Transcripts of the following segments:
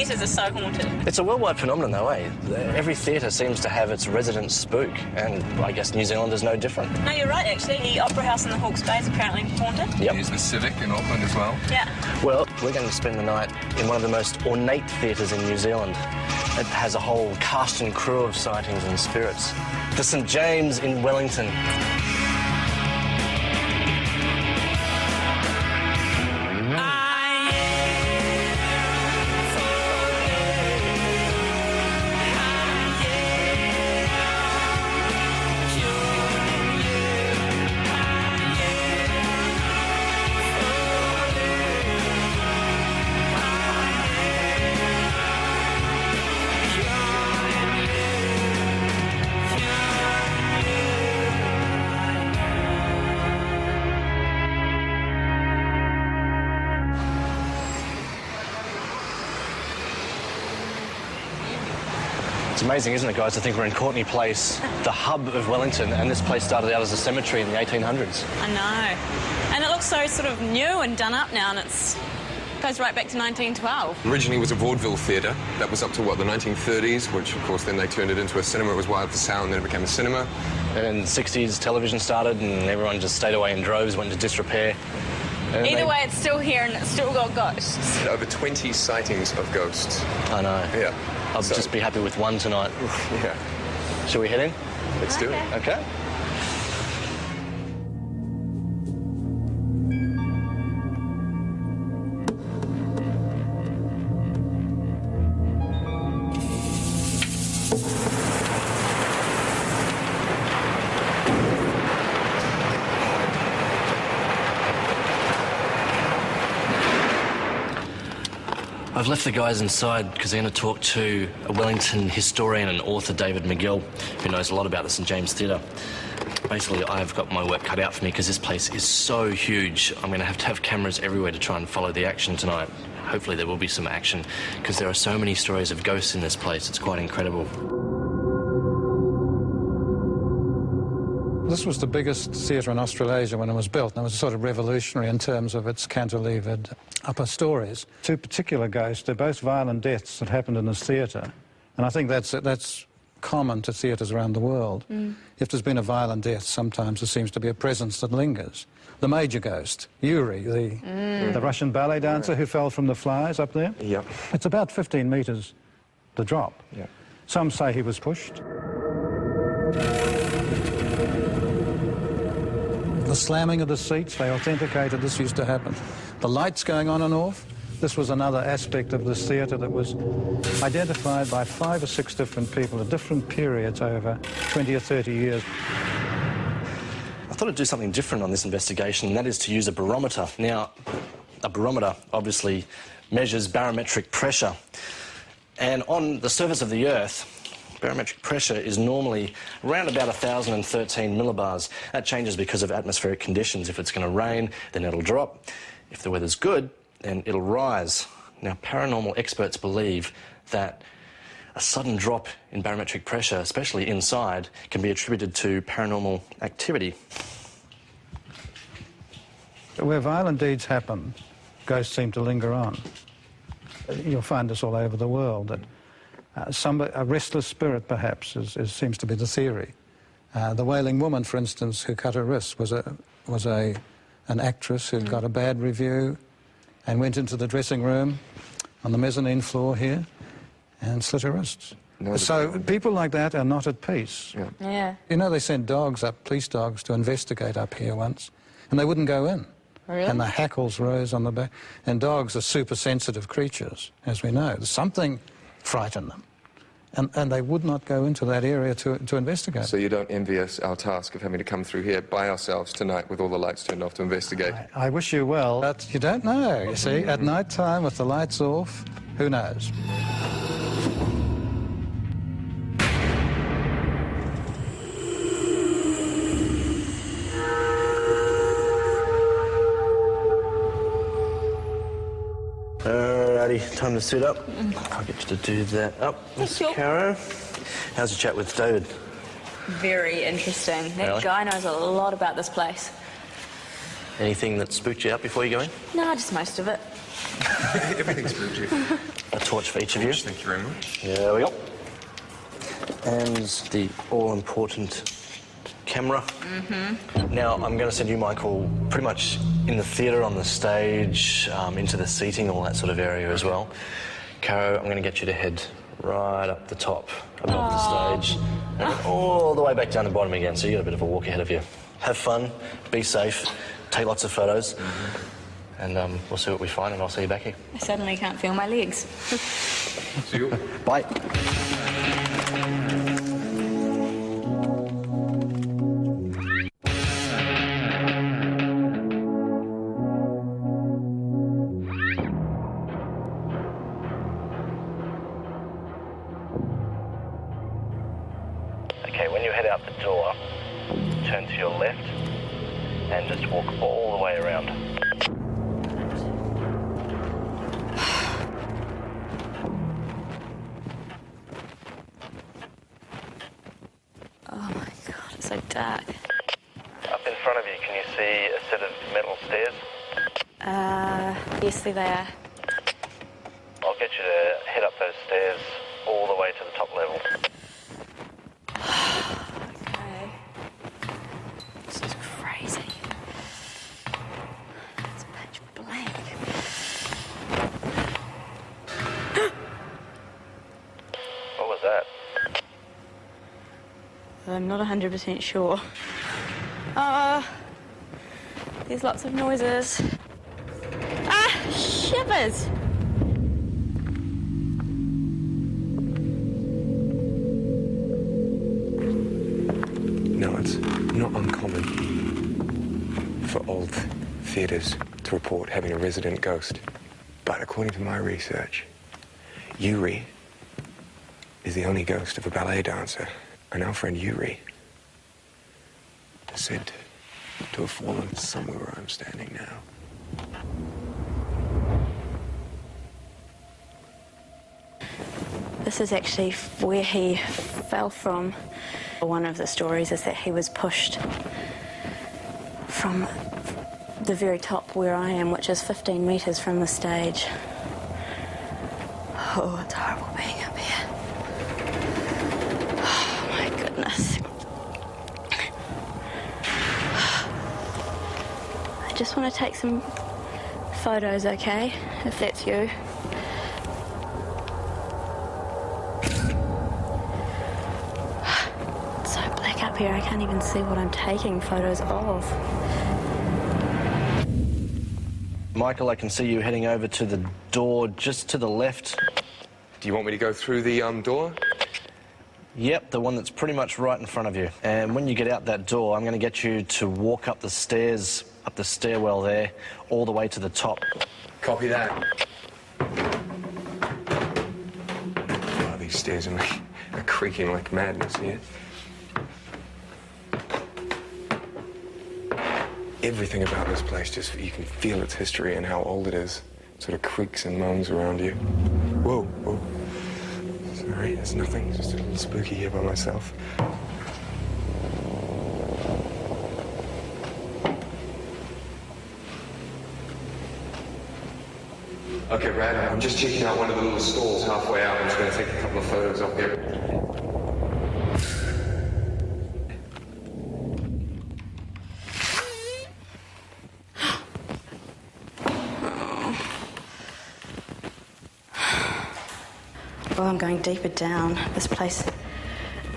theatres are so haunted. It's a worldwide phenomenon, though, eh? Every theatre seems to have its resident spook, and I guess New Zealand is no different. No, you're right, actually. The Opera House in the Hawke's Bay is apparently haunted. Yep. There's the Civic in Auckland as well. Yeah. Well, we're going to spend the night in one of the most ornate theatres in New Zealand. It has a whole cast and crew of sightings and spirits. The St James in Wellington. It's amazing, isn't it, guys, to think we're in Courtenay Place, the hub of Wellington, and this place started out as a cemetery in the 1800s. I know. And it looks so sort of new and done up now, and it goes right back to 1912. Originally it was a vaudeville theatre. That was up to, what, the 1930s, which, of course, then they turned it into a cinema. It was wired for sound, and then it became a cinema. And in the 60s, television started, and everyone just stayed away in droves, went into disrepair. Either way, it's still here, and it's still got ghosts. Over 20 sightings of ghosts. I know. Yeah. I'll just be happy with one tonight. Yeah. Shall we head in? Let's do it. Okay. I've left the guys inside because they're going to talk to a Wellington historian and author, David McGill, who knows a lot about the St James Theatre. Basically, I've got my work cut out for me because this place is so huge. I'm going to have cameras everywhere to try and follow the action tonight. Hopefully there will be some action because there are so many stories of ghosts in this place. It's quite incredible. This was the biggest theatre in Australasia when it was built, and it was sort of revolutionary in terms of its cantilevered upper stories. Two particular ghosts, they're both violent deaths that happened in this theatre, and I think that's common to theatres around the world. If there's been a violent death, sometimes there seems to be a presence that lingers. The major ghost, Yuri, the Russian ballet dancer who fell from the flies up there. Yep. It's about 15 metres, the drop. Yep. Some say he was pushed. The slamming of the seats, they authenticated this used to happen. The lights going on and off, this was another aspect of this theatre that was identified by 5 or 6 different people at different periods over 20 or 30 years. I thought I'd do something different on this investigation, and that is to use a barometer. Now, a barometer obviously measures barometric pressure, and on the surface of the Earth, barometric pressure is normally around about 1,013 millibars. That changes because of atmospheric conditions. If it's going to rain, then it'll drop. If the weather's good, then it'll rise. Now, paranormal experts believe that a sudden drop in barometric pressure, especially inside, can be attributed to paranormal activity. Where violent deeds happen, ghosts seem to linger on. You'll find this all over the world, that a restless spirit, perhaps, seems to be the theory. The Wailing Woman, for instance, who cut her wrist, was an actress who got a bad review and went into the dressing room on the mezzanine floor here and slit her wrists. So people like that are not at peace. Yeah. You know, they sent dogs up, police dogs, to investigate up here once, and they wouldn't go in. Really? And the hackles rose on the back. And dogs are super sensitive creatures, as we know. Something frightened them. And they would not go into that area to investigate. So you don't envy us our task of having to come through here by ourselves tonight with all the lights turned off to investigate? I wish you well, but you don't know, you see. At night time, with the lights off, who knows? Alrighty, time to suit up. I'll get you to do that up, Miss Caro. How's your chat with David? Very interesting. That Really? guy knows a lot about this place. Anything that spooked you out before you go in? No, just most of it. Everything's spooked you. a torch for each of you. Thank you very much. There we go. And the all-important camera. Now, I'm going to send you, Michael, pretty much in the theatre, on the stage, into the seating, all that sort of area as well. Caro, I'm going to get you to head right up the top, above the stage, and then all the way back down the bottom again, so you've got a bit of a walk ahead of you. Have fun, be safe, take lots of photos, and we'll see what we find, and I'll see you back here. I suddenly can't feel my legs. See you. Bye. Okay, when you head out the door, turn to your left and just walk all the way around. Oh my God, it's so dark. Up in front of you, can you see a set of metal stairs? Yes, there they are. I'll get you to head up those stairs all the way to the top level. Okay. This is crazy. It's pitch black. What was that? I'm not 100% sure. There's lots of noises. Ah, shivers! No, it's not uncommon for old theatres to report having a resident ghost. But according to my research, Yuri is the only ghost of a ballet dancer. And our friend Yuri is said to have fallen somewhere where I'm standing now. This is actually where he fell from. One of the stories is that he was pushed from the very top where I am, which is 15 metres from the stage. Oh, it's horrible being up here. Oh, my goodness. I just want to take some photos, okay? If that's you. It's so black up here, I can't even see what I'm taking photos of. Michael, I can see you heading over to the door just to the left. Do you want me to go through the door? Yep, the one that's pretty much right in front of you. And when you get out that door, I'm going to get you to walk up the stairs, up the stairwell there, all the way to the top. Copy that. Oh, these stairs are creaking like madness here. Everything about this place, just you can feel its history and how old it is. It sort of creaks and moans around you. Whoa, whoa. Sorry, there's nothing. Just a little spooky here by myself. Okay, Brad, I'm just checking out one of the little stalls halfway out. I'm just going to take a couple of photos up here. Well, I'm going deeper down. This place,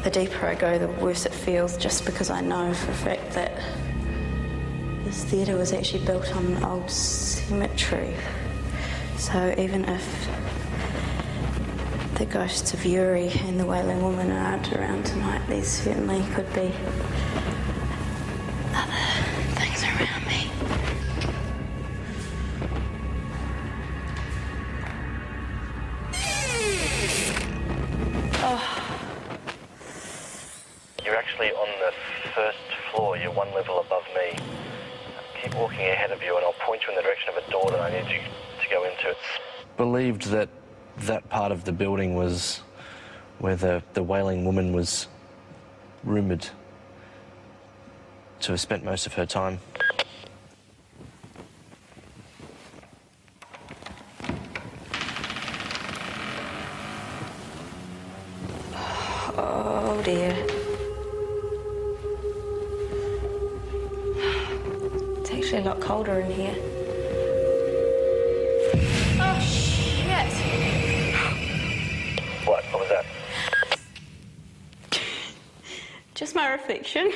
the deeper I go, the worse it feels, just because I know for a fact that this theatre was actually built on an old cemetery. So even if the ghosts of Yuri and the Wailing Woman aren't around tonight, there certainly could be other things around me. You're actually on the first floor. You're one level above me. Keep walking ahead of you and I'll point you in the direction of a door that I need you to go into. It's believed that that part of the building was where the Wailing Woman was rumoured to have spent most of her time. actually a lot colder in here. Oh, shit! What was that? Just my reflection.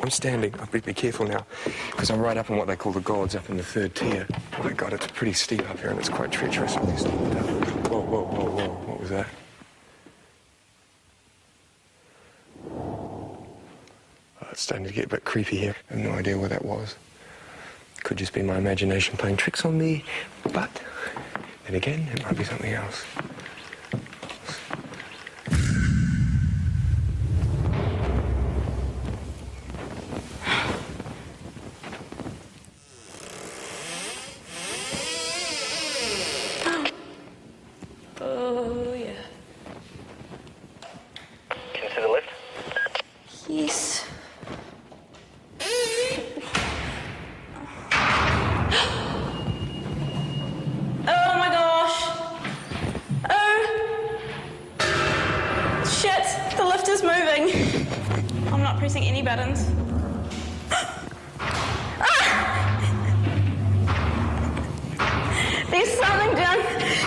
I'm standing. I'll be careful now, because I'm right up in what they call the gourds, up in the 3rd tier. My God, it's pretty steep up here, and it's quite treacherous. Whoa, whoa, whoa, whoa. What was that? Oh, it's starting to get a bit creepy here. I have no idea what that was. Could just be my imagination playing tricks on me, but then again, it might be something else. Oh, yeah. Can you see the lift? Yes. Oh my gosh. Oh. Shit, the lift is moving. I'm not pressing any buttons. There's something downstairs.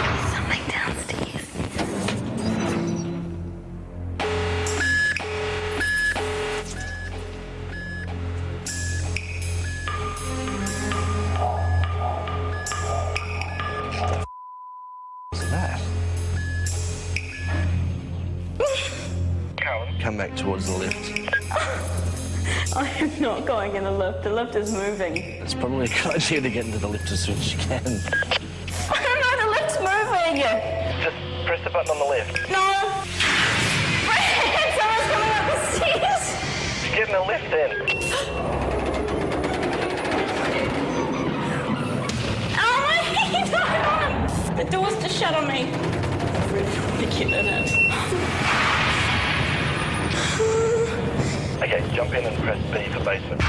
What's that? Carolyn, come back towards the lift. I am not going in the lift. The lift is moving. It's probably a good idea to get into the lift as soon as you can. I don't know, the lift's moving. Just press the button on the left. No. Brad, someone's coming up the stairs. Get in the lift then. Oh my God. The door's just shut on me. I really want to get in it. Okay, jump in and press B for basement.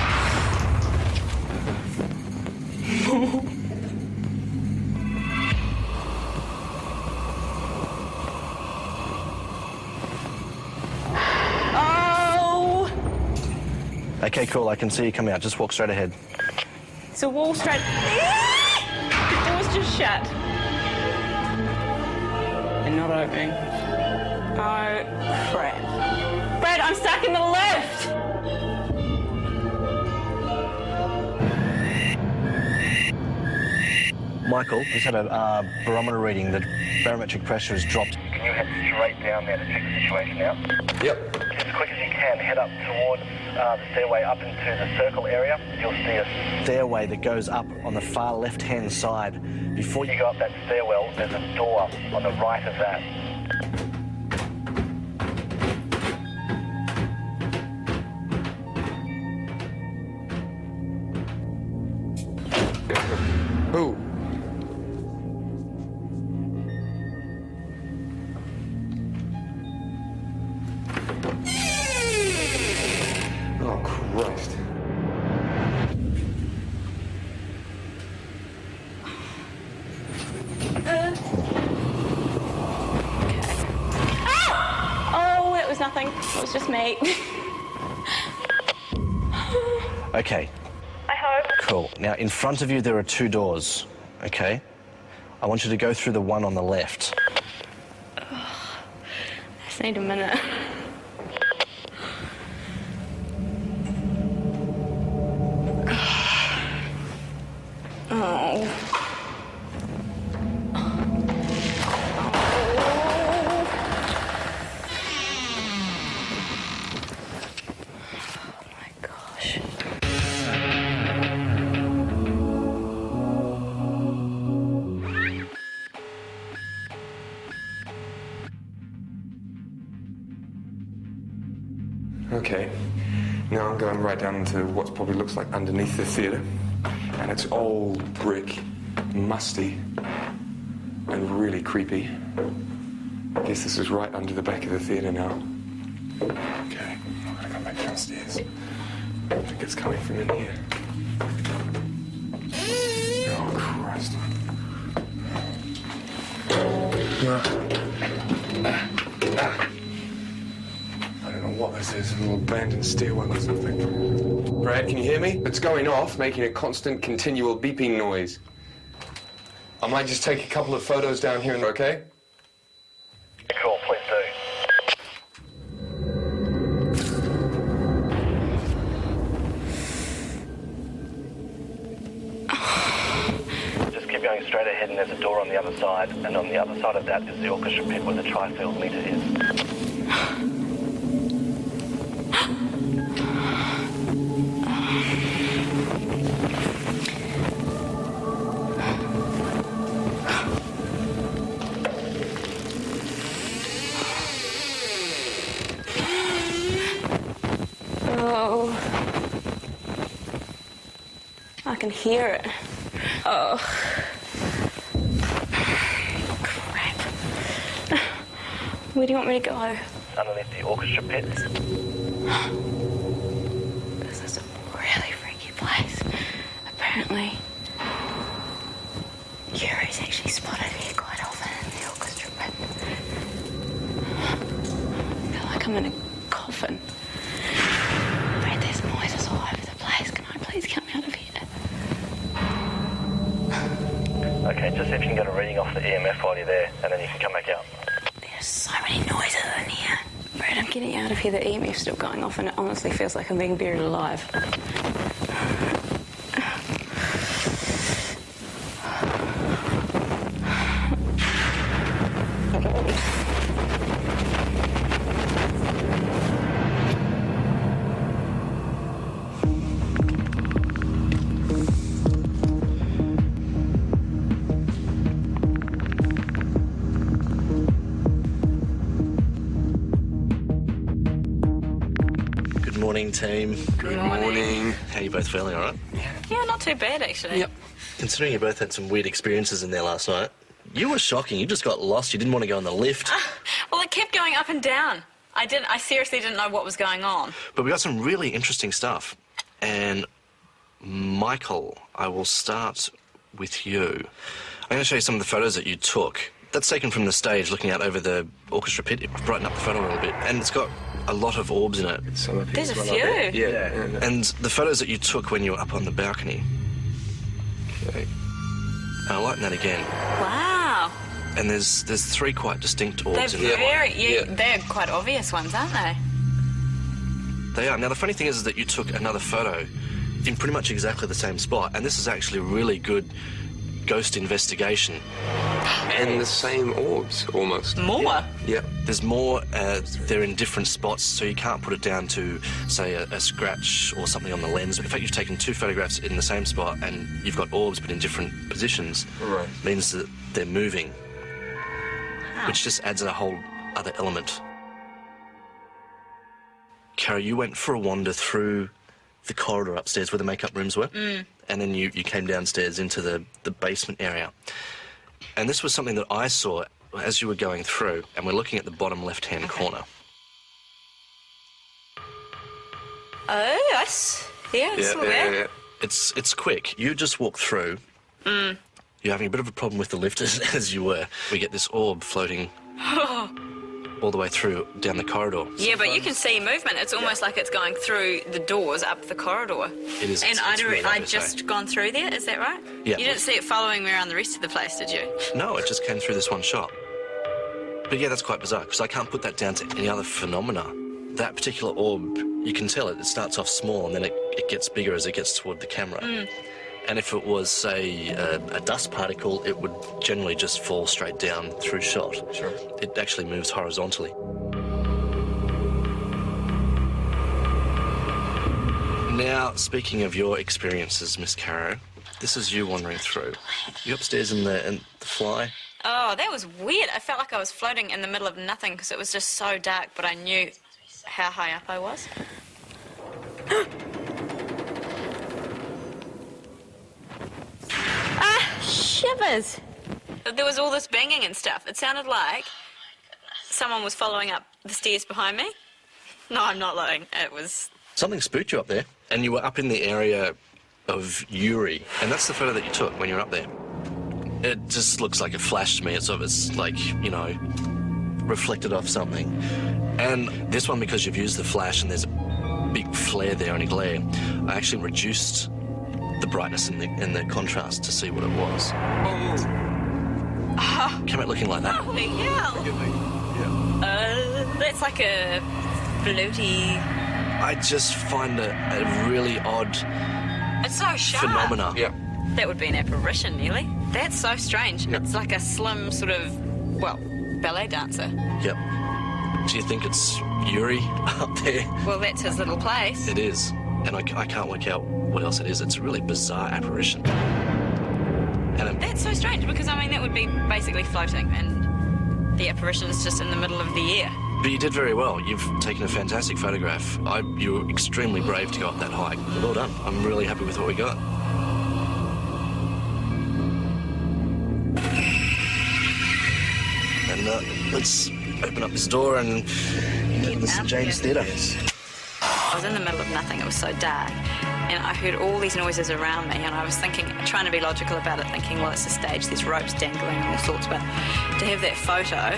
Oh. Okay, cool. I can see you coming out. Just walk straight ahead. It's a wall straight. The door's just shut. And not opening. Oh, crap. Brad, I'm stuck in the lift. Michael, just had a barometer reading. The barometric pressure has dropped. Can you head straight down there to check the situation out? Yep. As quick as you can, head up towards the stairway up into the circle area. You'll see a... Stairway that goes up on the far left-hand side. Before You you go up that stairwell, there's a door on the right of that. Ooh. Oh, Christ. Oh, it was nothing. It was just me. Okay, I hope. cool. Now, in front of you, there are 2 doors, okay? I want you to go through the one on the left. I just need a minute. Oh. Okay, now I'm going right down into what probably looks like underneath the theatre. And it's old brick, musty, and really creepy. I guess this is right under the back of the theatre now. Okay, I'm gonna go back downstairs. I think it's coming from in here. Oh, Christ. I don't know what this is, a little abandoned stairwell or something. Brad, can you hear me? It's going off, making a constant, continual beeping noise. I might just take a couple of photos down here, okay? Cool, please do. Just keep going straight ahead and there's a door on the other side, and on the other side of that is the orchestra pit where the tri-field meter is. Oh. I can hear it. Oh. Crap. Where do you want me to go? Underneath the orchestra pit. This is a really freaky place. Apparently, Yuri's actually spotted here quite often in the orchestra pit. I feel like I'm in a coffin. Wait, there's noises all over the place. Can I please come out of here? Okay, just see if you can get a reading off the EMF while you're there, and then you can come back out. There's so many noises in here. Brad, I'm getting out of here. The EMF's still going off, and it honestly feels like I'm being buried alive. Good morning, team. Good morning. How are you both feeling, all right? Yeah, not too bad, actually. Yep. Considering you both had some weird experiences in there last night, you were shocking. You just got lost. You didn't want to go on the lift. Well, it kept going up and down. I seriously didn't know what was going on. But we got some really interesting stuff. And Michael, I will start with you. I'm going to show you some of the photos that you took. That's taken from the stage, looking out over the orchestra pit. It brightened up the photo a little bit. And it's got a lot of orbs in it. There's a few. Yeah. And the photos that you took when you were up on the balcony. Okay. I'll lighten that again. Wow. And there's three quite distinct orbs in They're there. they're quite obvious ones, aren't they? They are. Now, the funny thing is that you took another photo in pretty much exactly the same spot, and this is actually really good ghost investigation. And the same orbs, almost. More? Yep. There's more. They're in different spots, so you can't put it down to, say, a scratch or something on the lens. In fact, you've taken two photographs in the same spot, and you've got orbs, but in different positions. Right. Means that they're moving, which just adds a whole other element. Cara, you went for a wander through the corridor upstairs where the makeup rooms were, and then you came downstairs into the basement area. And this was something that I saw as you were going through, and we're looking at the bottom left-hand corner. Oh, yes. Yeah, it's all there. It's quick. You just walk through. You're having a bit of a problem with the lift as you were. We get this orb floating all the way through down the corridor. Yeah, but you can see movement. It's almost like it's going through the doors up the corridor. It is. And it's really lovely I'd to say. just gone through there, is that right? Yeah. You didn't see it following me around the rest of the place, did you? No, it just came through this one shot. But yeah, that's quite bizarre, because I can't put that down to any other phenomena. That particular orb, you can tell it starts off small and then it gets bigger as it gets toward the camera. And if it was, say, a dust particle, it would generally just fall straight down through shot. Sure. It actually moves horizontally. Now, speaking of your experiences, Miss Caro, this is you wandering through. You upstairs in the fly? Oh, that was weird. I felt like I was floating in the middle of nothing because it was just so dark, but I knew how high up I was. Shivers. There was all this banging and stuff. It sounded like someone was following up the stairs behind me. No, I'm not lying. It was... Something spooked you up there, and you were up in the area of Yuri, and that's the photo that you took when you were up there. It just looks like a flash to me. It's like, you know, reflected off something. And this one, because you've used the flash and there's a big flare there and a glare, I actually reduced the brightness and the contrast to see what it was. Came out looking like that. Holy hell! That's like a floaty... I just find it a really odd It's so sharp. phenomena. Yeah. That would be an apparition, nearly. That's so strange. Yep. It's like a slim sort of, well, ballet dancer. Yep. Do you think it's Yuri up there? Well, that's his little place. It is. And I can't work out what else it is. It's a really bizarre apparition. And That's so strange because, I mean, that would be basically floating and the apparition is just in the middle of the air. but you did very well. You've taken a fantastic photograph. You were extremely brave to go up that hike. Well done. I'm really happy with what we got. And let's open up this door and get into St James Theatre. I was in the middle of nothing. It was so dark. And I heard all these noises around me, and I was thinking, trying to be logical about it, thinking, well, it's a stage, there's ropes dangling and all sorts, but to have that photo,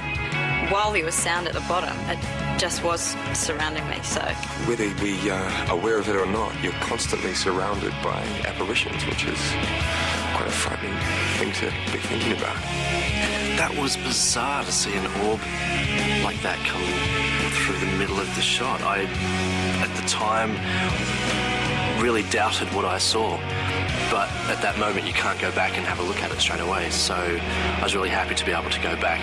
while there was sound at the bottom, it just was surrounding me, so... Whether we are aware of it or not, you're constantly surrounded by apparitions, which is quite a frightening thing to be thinking about. That was bizarre to see an orb like that come through the middle of the shot. I, at the time, really doubted what I saw. But at that moment, you can't go back and have a look at it straight away. So I was really happy to be able to go back,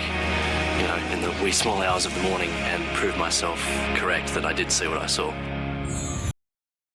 you know, in the wee small hours of the morning and prove myself correct that I did see what I saw.